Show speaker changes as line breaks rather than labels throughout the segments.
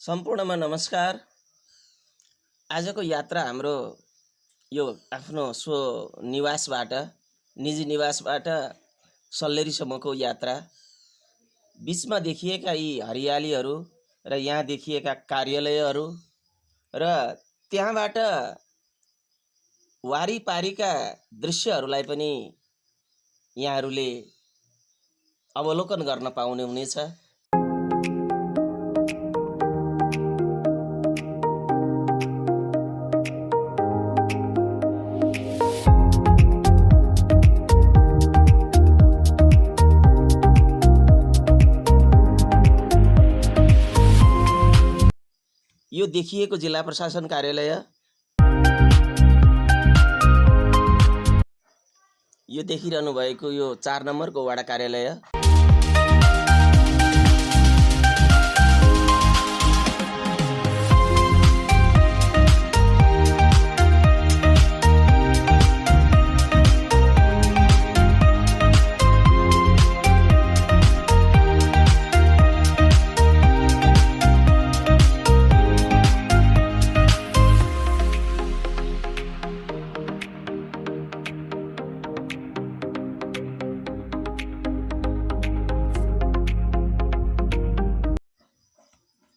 सम्पूर्णमा नमस्कार। आजको यात्रा हाम्रो यो आफ्नो निजी निवासबाट सल्लेरीसम्मको यात्रा। बीचमा देखिएका यी हरियालीहरू र यहाँ देखिएका कार्यालयहरू र त्यहाँबाट वारिपारिका दृश्यहरूलाई पनि यहाँहरूले अवलोकन गर्न पाउने हुनेछ। यो देखिएको जिल्ला प्रशासन कार्यालय, यो देखिरहनु भएको यो 4 नम्बरको वडा कार्यालय,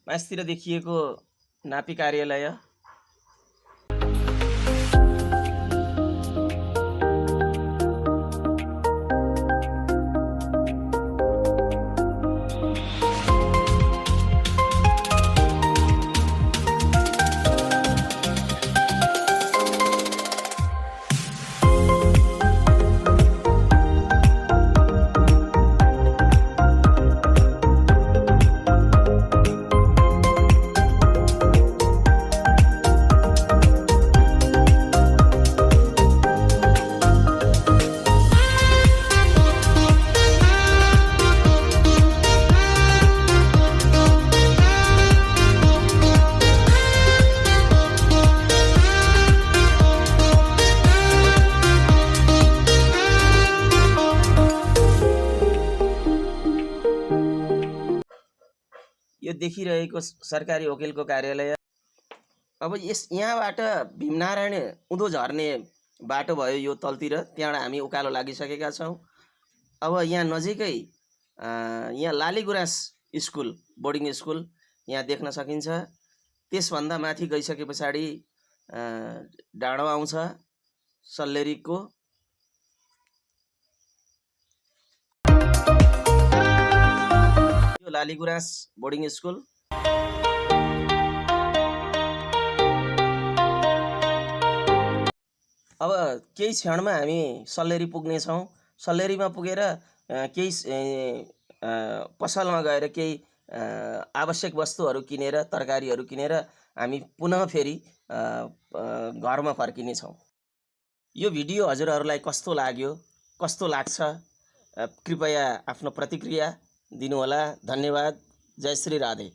मास्तिर देखिएको नापी कार्यालय, यो देखिरहेको सरकारी वकिलको कार्यालय। अब यहाँबाट भीमनारायण उँधो झर्ने बाटो भयो यो तलतिर, त्यहाँबाट हामी उकालो लागिसकेका छौँ। अब यहाँ नजिकै यहाँ लालीगुराँस स्कुल, बोर्डिङ स्कुल यहाँ देख्न सकिन्छ। त्यसभन्दा माथि गइसके पछाडि डाँडो आउँछ सल्लेरीको। यो लालीगुराँस बोर्डिङ स्कुल। अब केही क्षणमा हामी सल्लेरी पुग्नेछौँ। सल्लेरीमा पुगेर केही पसलमा गएर केही आवश्यक वस्तुहरू किनेर, तरकारीहरू किनेर हामी पुनः फेरि घरमा फर्किनेछौँ। यो भिडियो हजुरहरूलाई कस्तो लाग्यो, कस्तो लाग्छ, कृपया आफ्नो प्रतिक्रिया दिनुहोला। धन्यवाद। जय श्री राधे।